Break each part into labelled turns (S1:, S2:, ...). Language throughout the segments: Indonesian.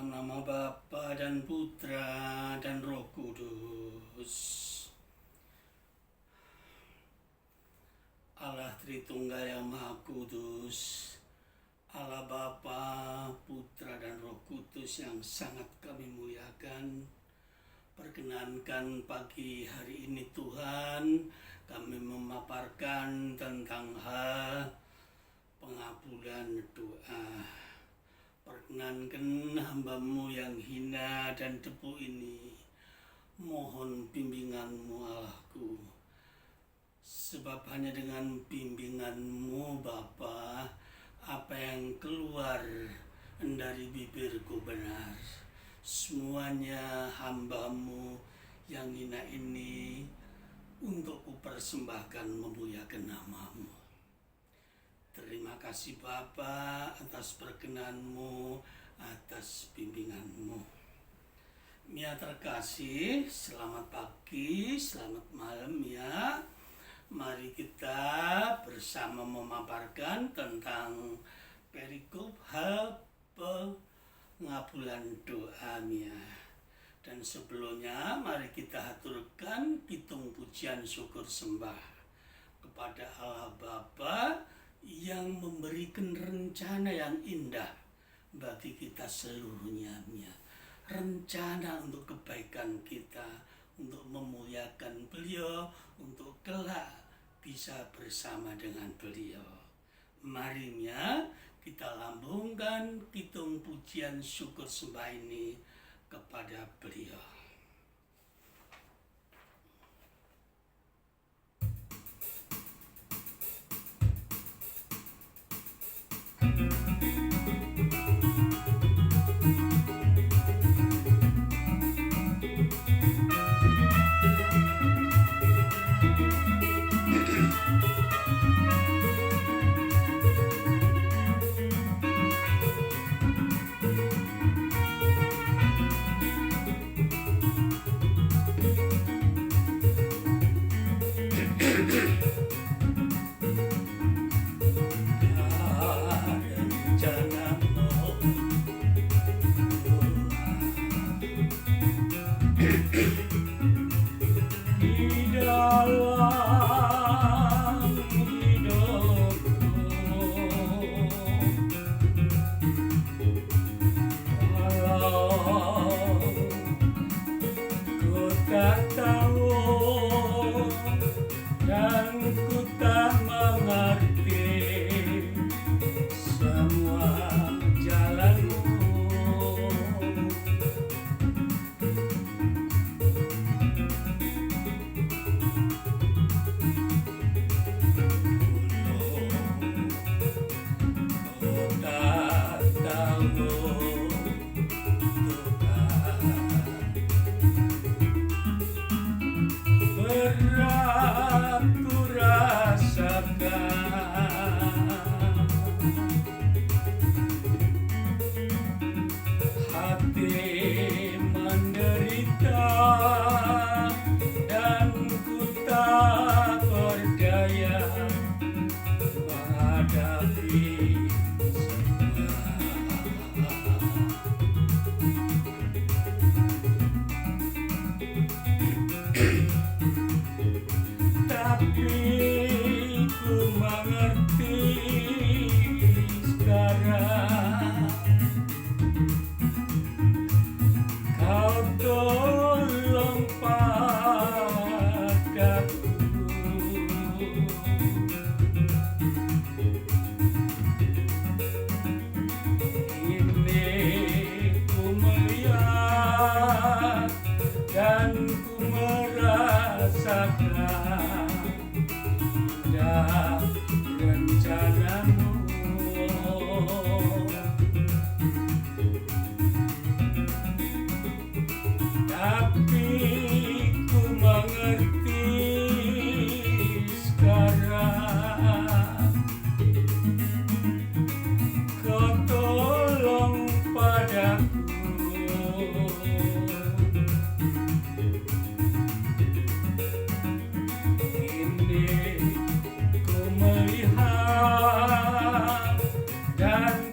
S1: Dalam nama Bapa dan Putra dan Roh Kudus. Allah Tritunggal yang Maha Kudus, Allah Bapa, Putra dan Roh Kudus yang sangat kami muliakan. Perkenankan pagi hari ini Tuhan, kami memaparkan tentang hal pengabulan doa. Perkenankan hamba-Mu yang hina dan debu ini, mohon bimbingan-Mu Allahku. Sebab hanya dengan bimbingan-Mu Bapa, apa yang keluar dari bibirku benar. Semuanya hamba-Mu yang hina ini untuk kupersembahkan memuliakan nama-Mu. Terima kasih Bapa atas perkenan-Mu, atas bimbingan-Mu. Mia terkasih, selamat pagi, selamat malam ya. Mari kita bersama memaparkan tentang perikop hal pengabulan doa Mia. Dan sebelumnya mari kita haturkan pitung pujian syukur sembah kepada Allah Bapa yang memberikan rencana yang indah bagi kita seluruhnya. Rencana untuk kebaikan kita, untuk memuliakan Beliau, untuk kelak bisa bersama dengan Beliau. Mari kita lambungkan pitung pujian syukur sembah ini kepada Beliau.
S2: Dan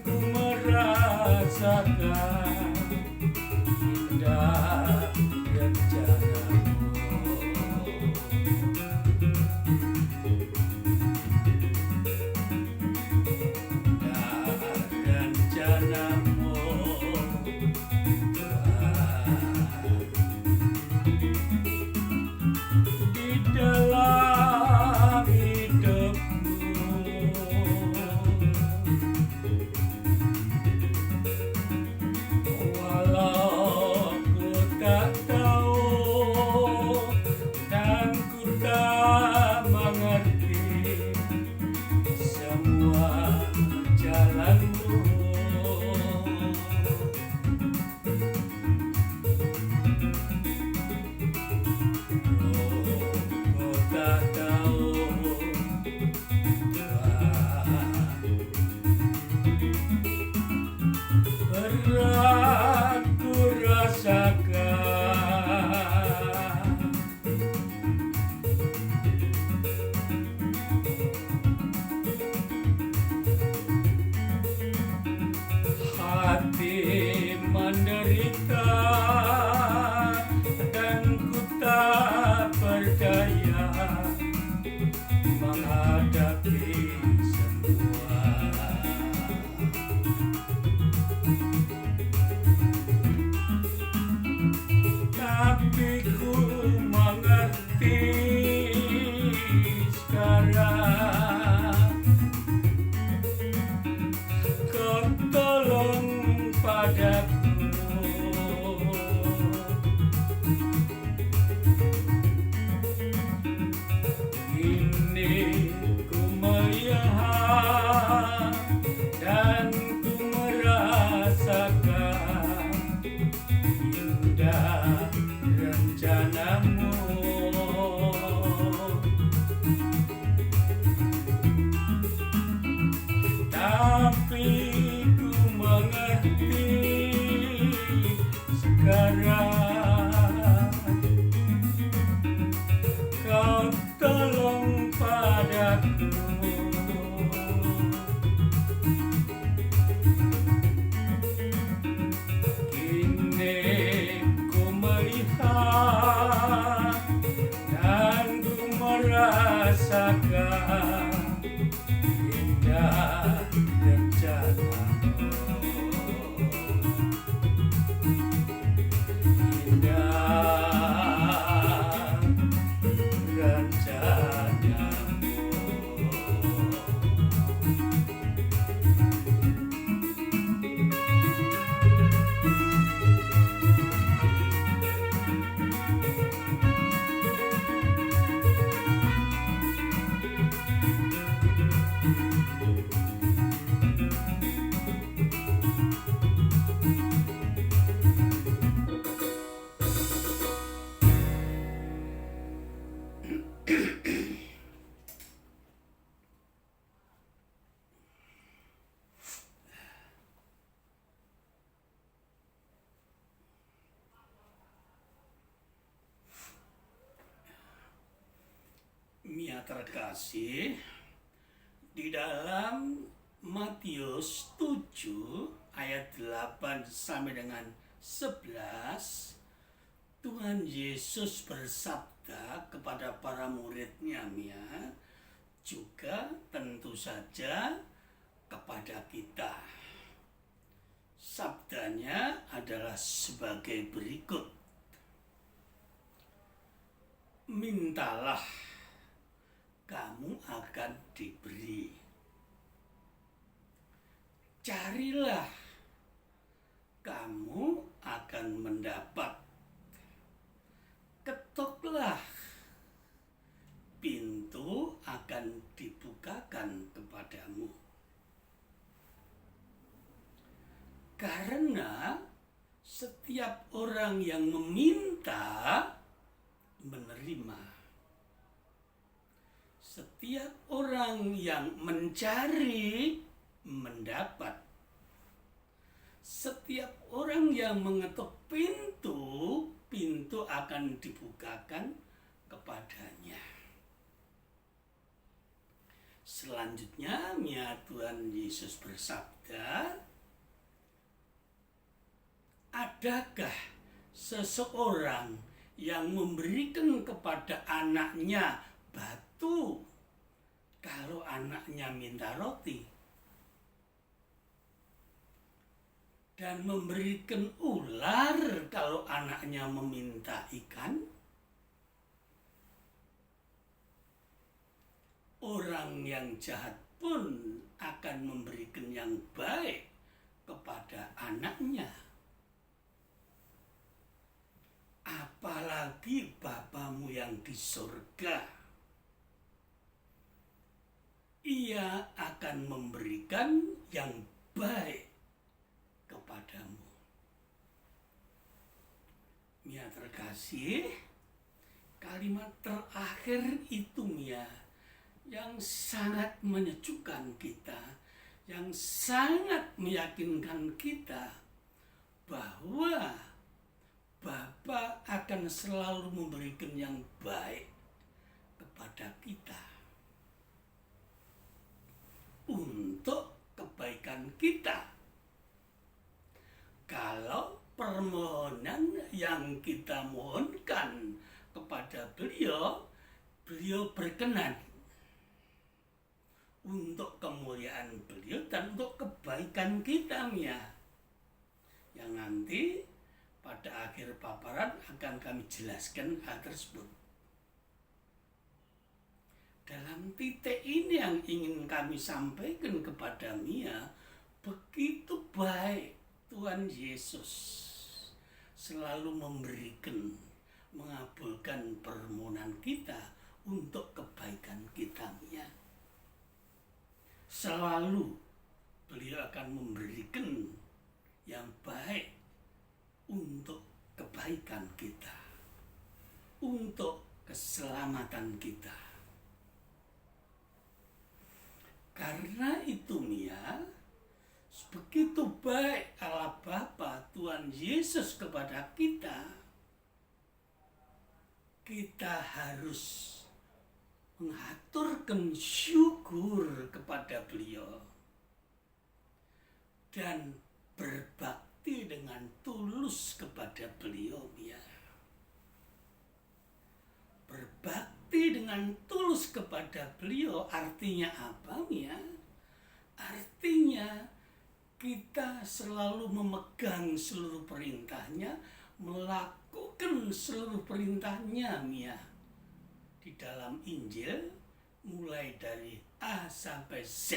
S2: ku merasakan indah rencanamu, rencanamu di dalam hidupku, walau ku tak tahu dan ku tak mengerti semua jalanmu. Ku tak tahu berat ku rasakan, hati menderita dan ku tak berdaya menghadapi semua. Tapi ku mengerti sekarang, kau tolong padaku. Kini ku melihat dan ku merasakan indah rencanamu. Tapi ku mengerti sekarang, kau tolong padaku. Kini ku melihat dan ku merasakan indah rencanamu, indah rencanamu.
S1: Mia terkasih, di dalam Matius 7 ayat 8 sampai dengan 11, Tuhan Yesus bersabda kepada para muridnya, Mia, juga tentu saja kepada kita. Sabdanya adalah sebagai berikut. Mintalah, kamu akan diberi. Carilah, kamu akan mendapat. Ketoklah, pintu akan dibukakan kepadamu. Karena setiap orang yang meminta, menerima. Setiap orang yang mencari, mendapat. Setiap orang yang mengetuk pintu, pintu akan dibukakan kepadanya. Selanjutnya, Tuhan Yesus bersabda, adakah seseorang yang memberikan kepada anaknya batu kalau anaknya minta roti, dan memberikan ular kalau anaknya meminta ikan? Orang yang jahat pun akan memberikan yang baik kepada anaknya. Apalagi Bapamu yang di surga, Ia akan memberikan yang baik kepadamu. Mia terkasih, kalimat terakhir itu Mia yang sangat menyejukkan kita, yang sangat meyakinkan kita bahwa Bapa akan selalu memberikan yang baik kepada kita untuk kebaikan kita. Kalau permohonan yang kita mohonkan kepada beliau berkenan untuk kemuliaan beliau dan untuk kebaikan kita, Mia, yang nanti pada akhir paparan akan kami jelaskan hal tersebut. Dalam titik ini yang ingin kami sampaikan kepada Mia, begitu baik Tuhan Yesus selalu memberikan, mengabulkan permohonan kita untuk kebaikan kita, Mia. Selalu beliau akan memberikan yang baik untuk kebaikan kita, untuk keselamatan kita. Karena itu, Mia, begitu baik Allah Bapa Tuhan Yesus kepada kita, kita harus mengaturkan syukur kepada beliau dan berbakti dengan tulus kepada beliau, Mia. Berbakti dengan tulus kepada beliau artinya apa, Mia? Artinya kita selalu memegang seluruh perintahnya, melakukan seluruh perintahnya, Mia. Di dalam Injil mulai dari A sampai Z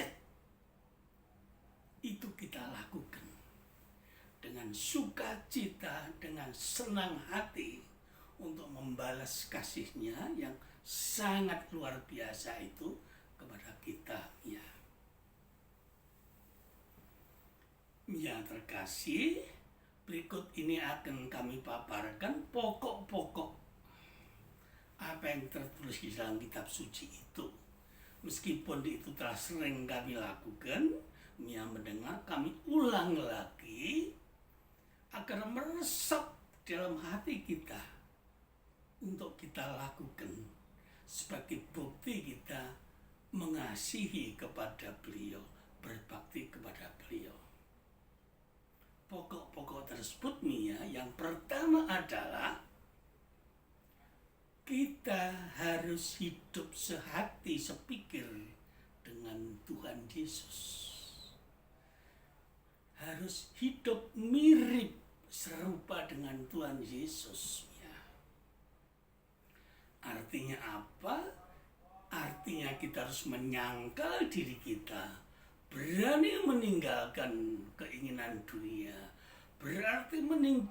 S1: itu kita lakukan dengan sukacita, dengan senang hati untuk membalas kasih-Nya yang sangat luar biasa itu kepada kita, Mia. Mia terkasih, berikut ini akan kami paparkan pokok-pokok apa yang tertulis di dalam kitab suci itu. Meskipun itu telah sering kami lakukan, Mia mendengar, kami ulang lagi agar meresap dalam hati kita untuk kita lakukan sebagai bukti kita mengasihi kepada beliau, berbakti kepada beliau. Pokok-pokok tersebut, Mia, yang pertama adalah kita harus hidup sehati sepikir dengan Tuhan Yesus. Harus hidup mirip serupa dengan Tuhan Yesus. Ya. Artinya apa? Artinya kita harus menyangkal diri kita, berani meninggalkan keinginan dunia, berarti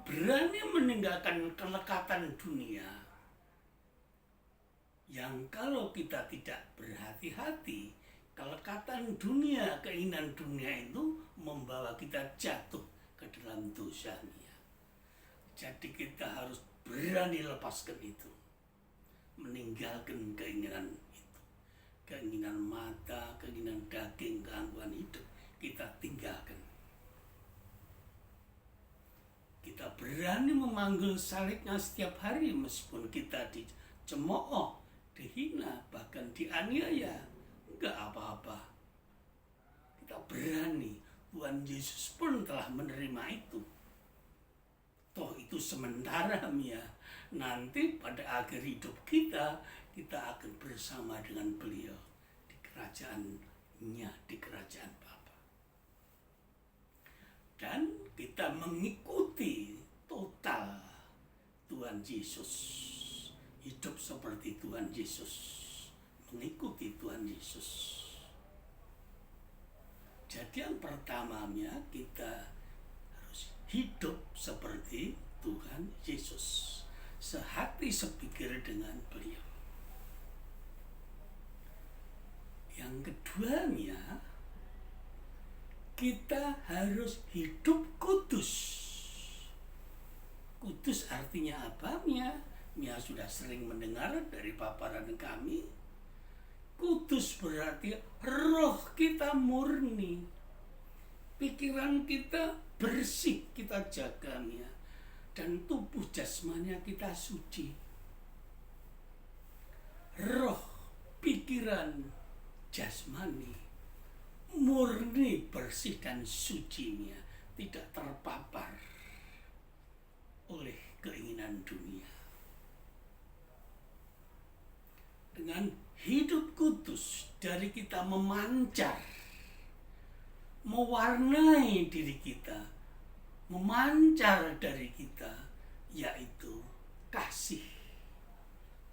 S1: berani meninggalkan kelekatan dunia. Yang kalau kita tidak berhati-hati, kelekatan dunia, keinginan dunia itu membawa kita jatuh ke dalam dosanya. Jadi kita harus berani lepaskan itu, meninggalkan keinginan itu, keinginan mata, keinginan daging, gangguan hidup, kita tinggalkan. Kita berani memanggil salibnya setiap hari meskipun kita dicemooh, dihina, bahkan dianiaya, enggak apa-apa. Kita berani, Tuhan Yesus pun telah menerima itu. Toh itu itu sementara ya. Nanti pada akhir hidup kita akan bersama dengan beliau di kerajaannya, di kerajaan Bapa. Dan kita mengikuti total Tuhan Yesus. Hidup seperti Tuhan Yesus. Mengikuti Tuhan Yesus. Jadi yang pertamanya kita harus hidup seperti Tuhan Yesus. Sehati sepikir dengan beliau. Yang keduanya, kita harus hidup kudus. Kudus artinya apa, Mia? Mia sudah sering mendengar dari paparan kami. Kudus berarti roh kita murni. Pikiran kita bersih, kita jaga, Mia. Dan tubuh jasmania kita suci. Roh, pikiran, jasmani murni, bersih dan sucinya, tidak terpapar oleh keinginan dunia. Dengan hidup kudus dari kita memancar, mewarnai diri kita, memancar dari kita, yaitu kasih,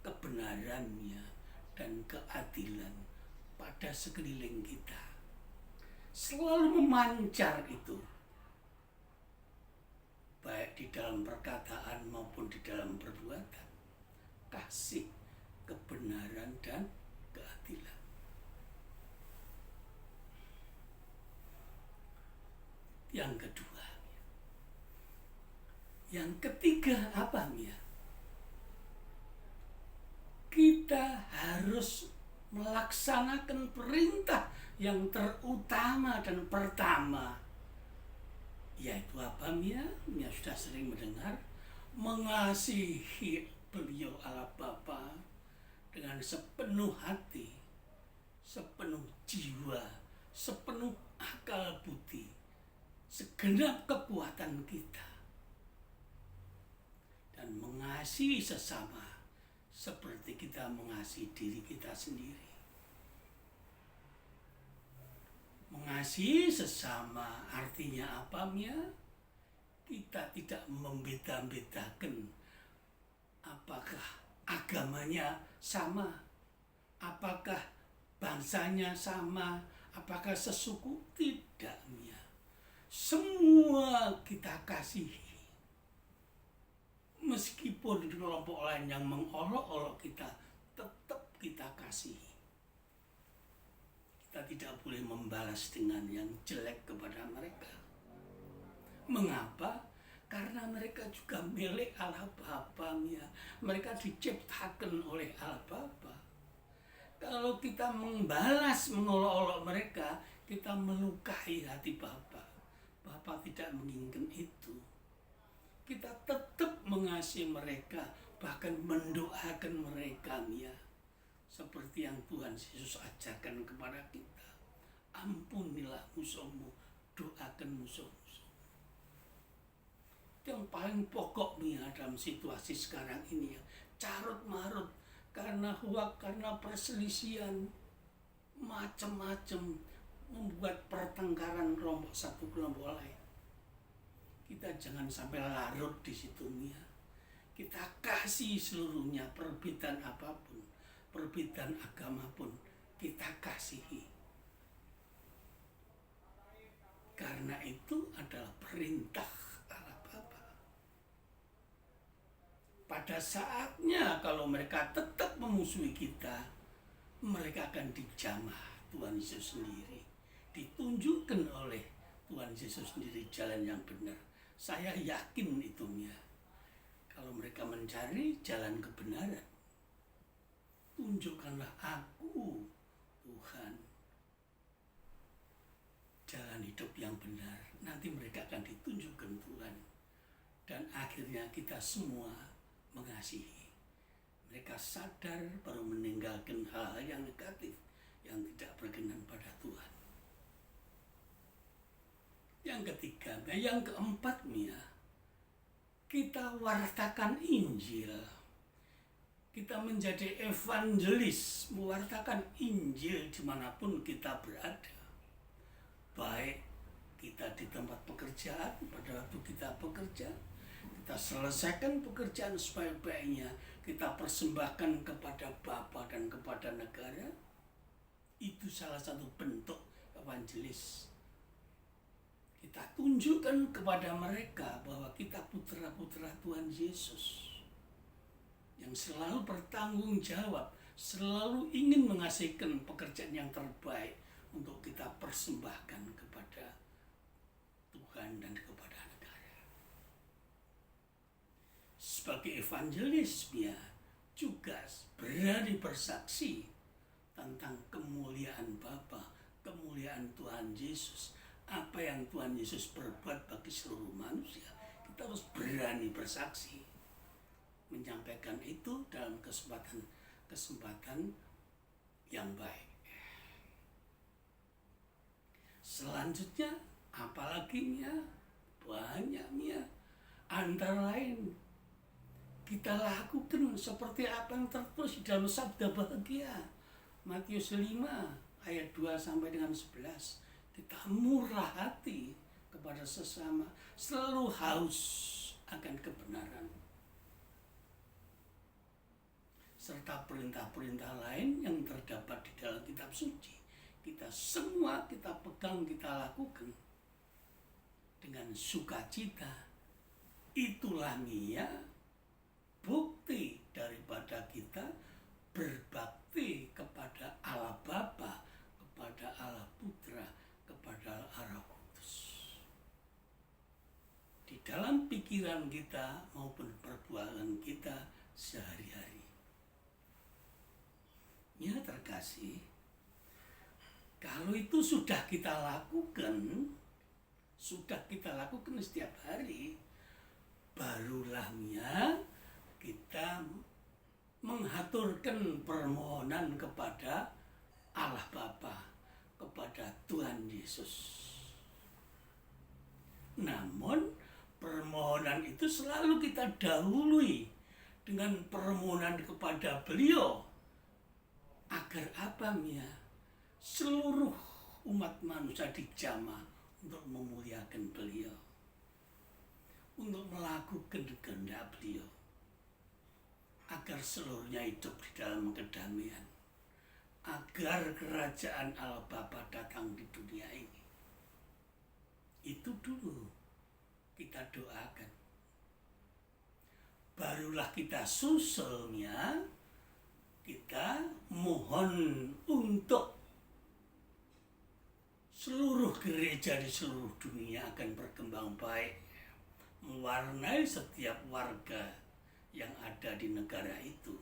S1: kebenarannya, dan keadilan pada sekeliling kita. Selalu memancar itu, baik di dalam perkataan maupun di dalam perbuatan. Kasih, kebenaran, dan keadilan. Yang kedua. Yang ketiga apa, Mia? Kita harus melaksanakan perintah yang terutama dan pertama. Yaitu apa, Mia? Mia sudah sering mendengar. Mengasihi beliau Allah Bapa dengan sepenuh hati, sepenuh jiwa, sepenuh akal budi, segenap kekuatan kita. Dan mengasihi sesama seperti kita mengasihi diri kita sendiri. Mengasihi sesama artinya apa, Mia? Kita tidak membeda-bedakan apakah agamanya sama, apakah bangsanya sama, apakah sesuku. Tidak, Mia. Semua kita kasihi. Meskipun kelompok lain yang mengolok-olok kita, tetap kita kasihi. Kita tidak boleh membalas dengan yang jelek kepada mereka. Mengapa? Karena mereka juga milik Allah Bapa, ya. Mereka diciptakan oleh Allah Bapa. Kalau kita membalas, mengolok-olok mereka, kita melukai hati Bapa. Bapa tidak menginginkan itu. Kita tetap mengasihi mereka, bahkan mendoakan mereka, ya. Seperti yang Tuhan Yesus ajarkan kepada kita. Ampunilah musuhmu, doakan musuh-musuh. Itu yang paling pokok, ya, dalam situasi sekarang ini, ya. Carut marut karena huak, karena perselisihan, macam-macam, membuat pertengkaran kelompok satu kelompok lain. Kita jangan sampai larut di situ, ya. Kita kasih seluruhnya, perbedaan apapun, perbedaan agama pun kita kasihi. Karena itu adalah perintah Allah Bapa. Pada saatnya kalau mereka tetap memusuhi kita, mereka akan dijamah Tuhan Yesus sendiri. Ditunjukkan oleh Tuhan Yesus sendiri jalan yang benar. Saya yakin itu, ya. Kalau mereka mencari jalan kebenaran, tunjukkanlah aku, Tuhan, jalan hidup yang benar. Nanti mereka akan ditunjukkan Tuhan. Dan akhirnya kita semua mengasihi. Mereka sadar baru meninggalkan hal yang negatif, yang tidak berkenan pada Tuhan. Yang ketiga, yang keempat, Mia, kita wartakan Injil. Kita menjadi evangelis, mewartakan Injil dimanapun kita berada. Baik kita di tempat pekerjaan, pada waktu kita bekerja, kita selesaikan pekerjaan sebaik-baiknya, kita persembahkan kepada Bapa dan kepada negara. Itu salah satu bentuk evangelis. Kita tunjukkan kepada mereka bahwa kita putra-putra Tuhan Yesus yang selalu bertanggung jawab, selalu ingin menghasilkan pekerjaan yang terbaik untuk kita persembahkan kepada Tuhan dan kepada negara. Sebagai evangelis, ya, juga berani bersaksi tentang kemuliaan Bapa, kemuliaan Tuhan Yesus, apa yang Tuhan Yesus perbuat bagi seluruh manusia. Kita harus berani bersaksi, menyampaikan itu dalam kesempatan yang baik. Selanjutnya, apalagi ya, banyaknya. Antara lain, kita lakukan seperti apa yang tertulis di dalam sabda bahagia. Matius 5 ayat 2 sampai dengan 11. Kita murah hati kepada sesama, selalu haus akan kebenaran. Serta perintah-perintah lain yang terdapat di dalam kitab suci. Kita semua kita pegang, kita lakukan dengan sukacita. Itulah Mia, bukti daripada kita berbakti kepada Allah Bapa, kepada Allah Putra, kepada Allah Kudus. Di dalam pikiran kita maupun perbuatan kita sehari-hari. Ya terkasih, kalau itu sudah kita lakukan setiap hari, barulah ya kita menghaturkan permohonan kepada Allah Bapa, kepada Tuhan Yesus. Namun permohonan itu selalu kita dahului dengan permohonan kepada Beliau. Agar apa ya? Seluruh umat manusia dijamah untuk memuliakan Beliau, untuk melakukan kehendak Beliau, agar seluruhnya hidup di dalam kedamaian, agar kerajaan Allah Bapa datang di dunia ini. Itu dulu kita doakan. Barulah kita susulnya, kita mohon untuk seluruh gereja di seluruh dunia akan berkembang baik, mewarnai setiap warga yang ada di negara itu.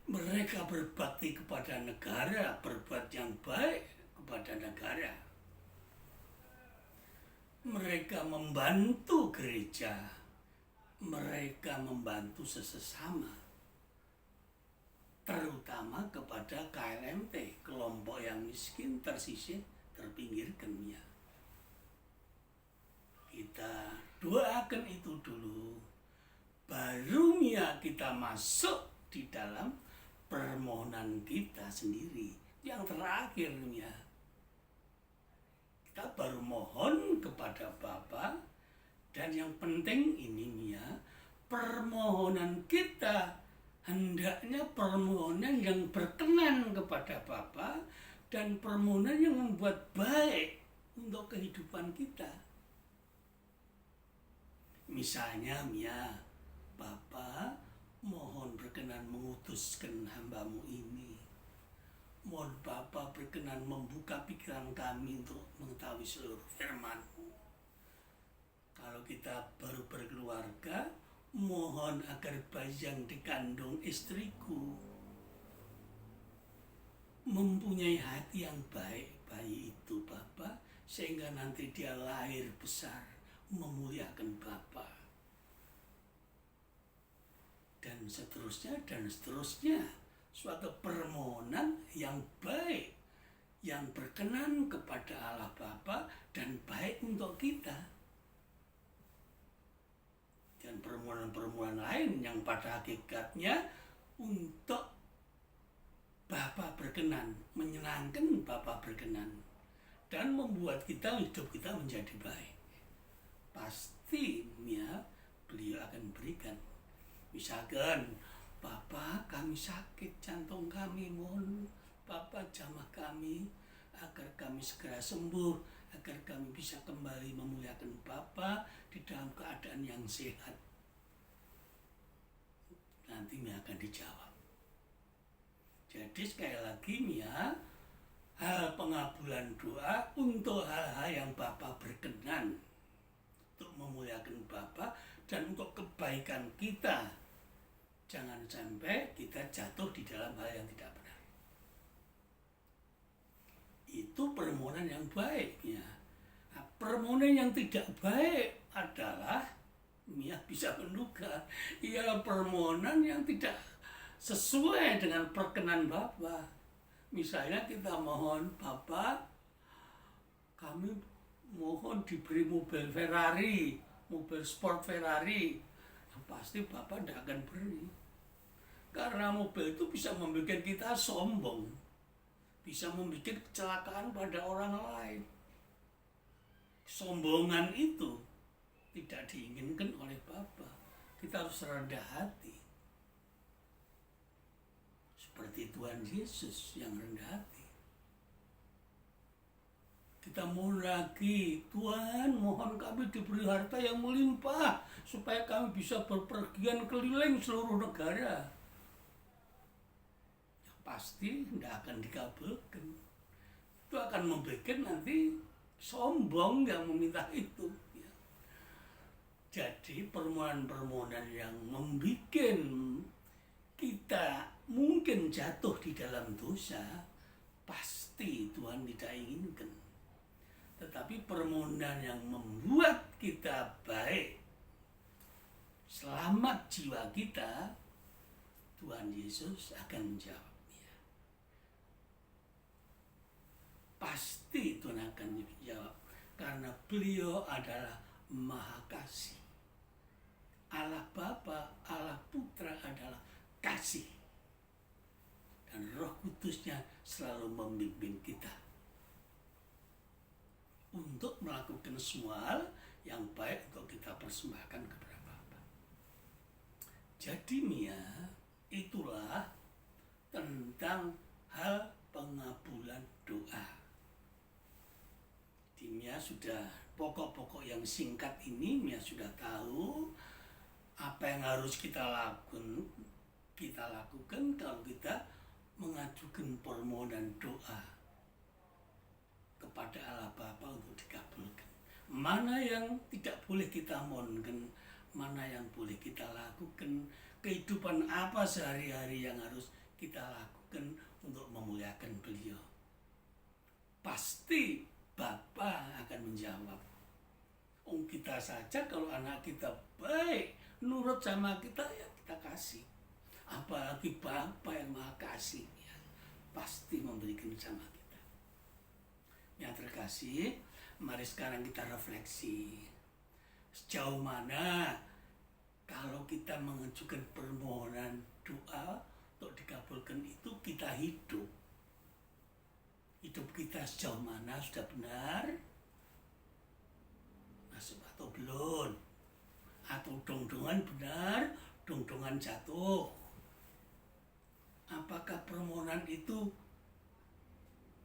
S1: Mereka berbakti kepada negara, berbuat yang baik kepada negara. Mereka membantu gereja, mereka membantu sesama, terutama kepada KLMT, kelompok yang miskin, tersisih, terpinggirkan ya. Kita doakan itu dulu, baru ya kita masuk di dalam permohonan kita sendiri. Yang terakhir ya, kita baru mohon kepada Bapa. Dan yang penting ini ya, permohonan kita hendaknya permohonan yang berkenan kepada Bapa dan permohonan yang membuat baik untuk kehidupan kita. Misalnya ya, Bapa mohon berkenan mengutuskan hamba-Mu ini. Mohon Bapa berkenan membuka pikiran kami untuk mengetahui seluruh firman-Mu. Kalau kita baru berkeluarga, mohon agar bayi yang dikandung istriku mempunyai hati yang baik, bayi itu Bapa, sehingga nanti dia lahir besar memuliakan Bapa. Dan seterusnya, suatu permohonan yang baik, yang berkenan kepada Allah Bapa dan baik untuk kita. Dan permohonan-permohonan lain yang pada hakikatnya untuk Bapa berkenan, menyenangkan Bapa berkenan, dan membuat hidup kita menjadi baik. Pasti ya beliau akan berikan. Misalkan, Bapak kami sakit, jantung kami, mohon Bapak jamah kami agar kami segera sembuh, agar kami bisa kembali memuliakan Bapa di dalam keadaan yang sehat. Nanti Mia akan dijawab. Jadi sekali lagi Mia, hal pengabulan doa untuk hal-hal yang Bapa berkenan, untuk memuliakan Bapa dan untuk kebaikan kita. Jangan sampai kita jatuh di dalam hal yang tidak benar. Itu permohonan yang baik ya. Nah, permohonan yang tidak baik adalah Mia bisa menduga ialah permohonan yang tidak sesuai dengan perkenan Bapa. Misalnya kita mohon, Bapak kami mohon diberi mobil Ferrari, mobil sport Ferrari. Pasti Bapak tidak akan beri. Karena mobil itu bisa membuat kita sombong, bisa membuat kecelakaan pada orang lain. Kesombongan itu tidak diinginkan oleh Bapa. Kita harus rendah hati. Seperti Tuhan Yesus yang rendah hati. Kita mohon lagi, Tuhan mohon kami diberi harta yang melimpah supaya kami bisa berpergian keliling seluruh negara. Ya, pasti tidak akan dikabulkan. Itu akan membuat nanti sombong yang meminta itu. Ya. Jadi permohonan-permohonan yang membuat kita mungkin jatuh di dalam dosa, pasti Tuhan tidak inginkan. Tetapi permohonan yang membuat kita baik, selamat jiwa kita, Tuhan Yesus akan menjawabnya. Pasti Tuhan akan menjawab, karena beliau adalah Maha Kasih. Allah Bapa, Allah Putra adalah kasih. Dan Roh Kudusnya selalu membimbing kita untuk melakukan semua hal yang baik untuk kita persembahkan kepada Bapa. Jadi Mia, itulah tentang hal pengabulan doa. Di Mia sudah pokok-pokok yang singkat ini Mia sudah tahu apa yang harus kita lakukan kalau kita mengajukan permohonan doa kepada Allah Bapa untuk dikabulkan. Mana yang tidak boleh kita mohonkan, mana yang boleh kita lakukan, kehidupan apa sehari-hari yang harus kita lakukan untuk memuliakan beliau. Pasti Bapa akan menjawab. Kita saja kalau anak kita baik, nurut sama kita, ya kita kasih. Apalagi Bapa yang Maha Kasih, ya, pasti memberikan sama kita. Yang terkasih, mari sekarang kita refleksi. Sejauh mana kalau kita mengajukan permohonan doa untuk dikabulkan itu kita hidup. Hidup kita sejauh mana sudah benar? Masuk atau belum? Atau dong-dongan benar, dong-dongan jatuh? Apakah permohonan itu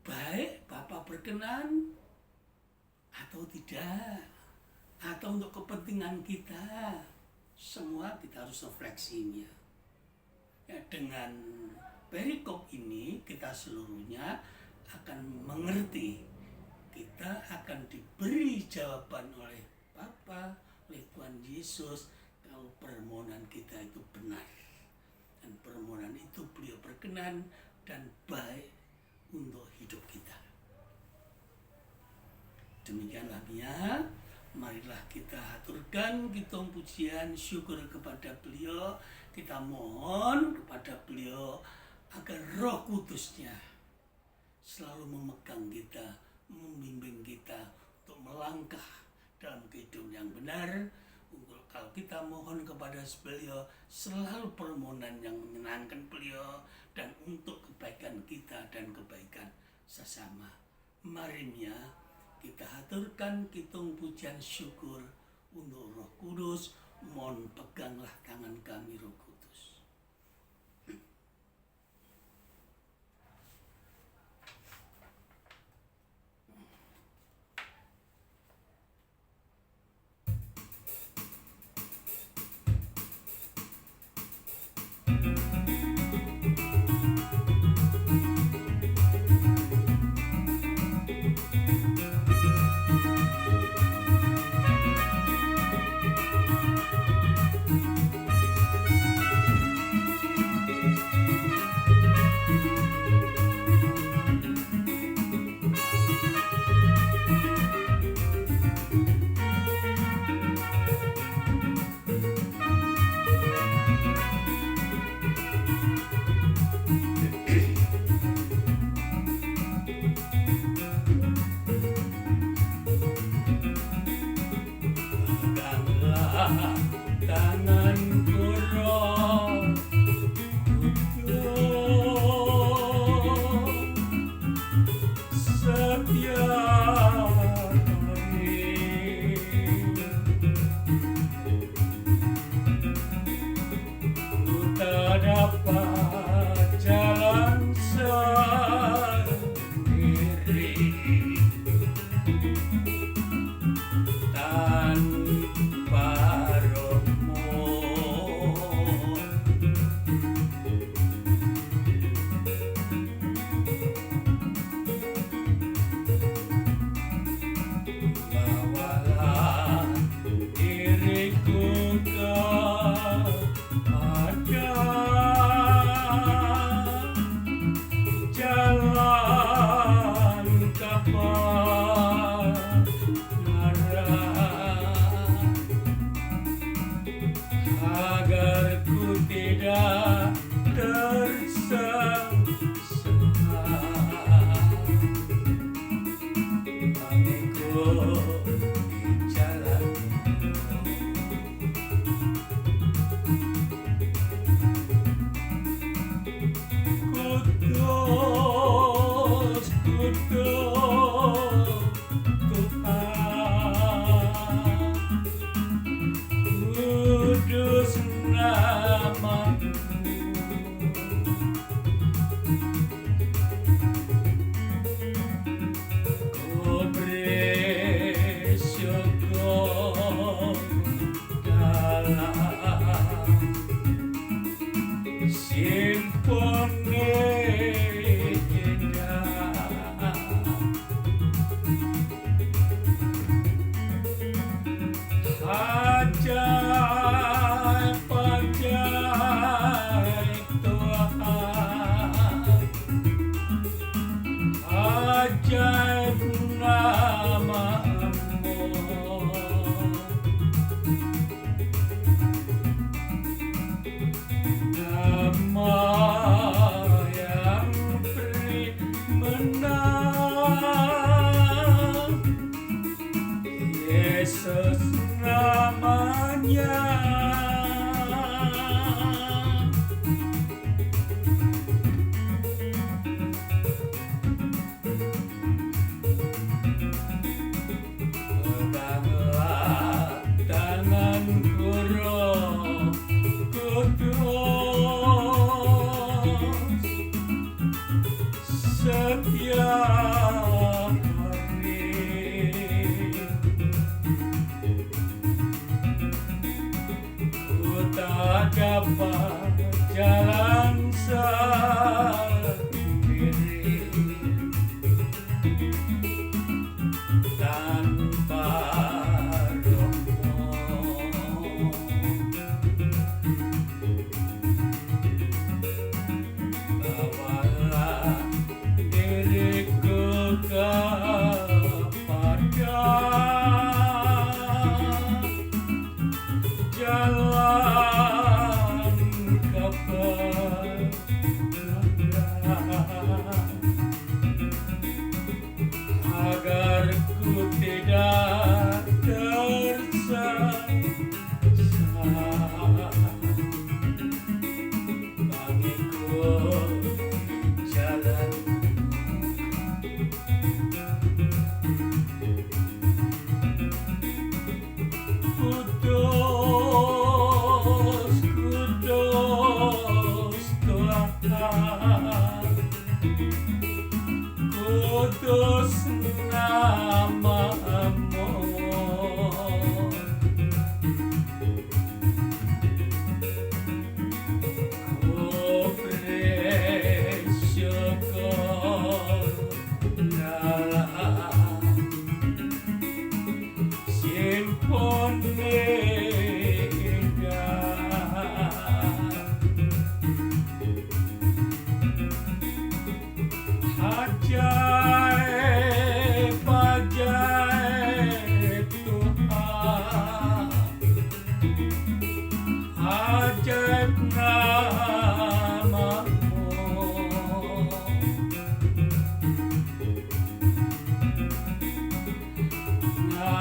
S1: baik, Bapa berkenan, atau tidak? Atau untuk kepentingan kita? Semua kita harus refleksinya. Ya, dengan perikop ini kita seluruhnya akan mengerti. Kita akan diberi jawaban oleh Bapa, oleh Tuhan Yesus, kalau permohonan kita itu benar. Dan permohonan itu beliau berkenan dan baik untuk hidup kita. Demikianlah Mia, marilah kita haturkan kita pujian syukur kepada beliau. Kita mohon kepada beliau agar Roh Kudusnya selalu memegang kita, membimbing kita untuk melangkah dalam kehidupan yang benar. Kalau kita mohon kepada beliau, selalu permohonan yang menyenangkan beliau dan untuk kebaikan kita dan kebaikan sesama. Mari kita haturkan kitung pujian syukur untuk Roh Kudus. Mohon peganglah tangan kami, Roh Kudus. Tanganku Roh Kudus, setiap hari ku tak dapat jalan sendiri tanpa agar ku tidak tersesat. Mengikut di jalan-Mu, Kudus, Kudus Tuhan, kudus nama-Mu. Ku beri syukur dalam simfoni indah, ajaib Tuhan, ajaib nama-Mu. Nama yang beri menang, Yesus namanya. Peganglah tanganku Roh Kudus, setiap hari ku tak dapat jalan sendiri tanpa Roh-Mu. Bawalah diriku kepada jalan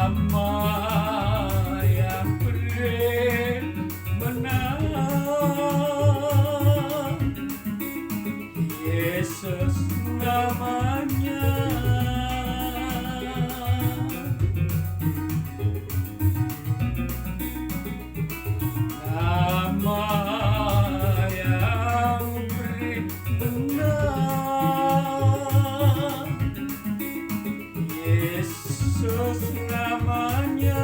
S2: nama yang beri menang, Yesus namanya. Nama yang beri menang, Yesus namanya.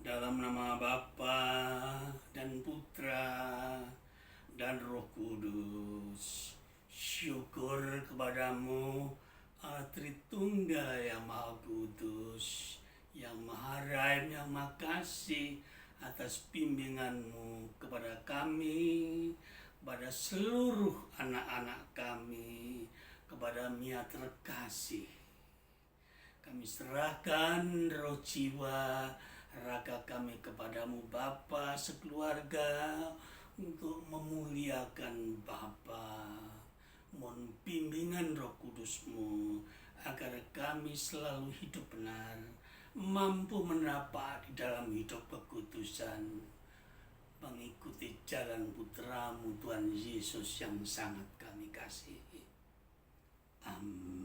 S1: Dalam nama Bapa dan Putra dan Roh Kudus, syukur kepadamu Allah Tritunggal yang Maha Kudus, yang Maha Rahim, yang Maha Kasih, atas bimbinganmu kepada kami, kepada seluruh anak-anak kami, kepada Mia terkasih. Kami serahkan roh jiwa raga kami kepadamu Bapa sekeluarga untuk memuliakan Bapa. Mohon bimbingan Roh Kudus-Mu agar kami selalu hidup benar, mampu menapak di dalam hidup kekudusan, mengikuti jalan Putra-Mu Tuhan Yesus yang sangat kami kasihi. Amin.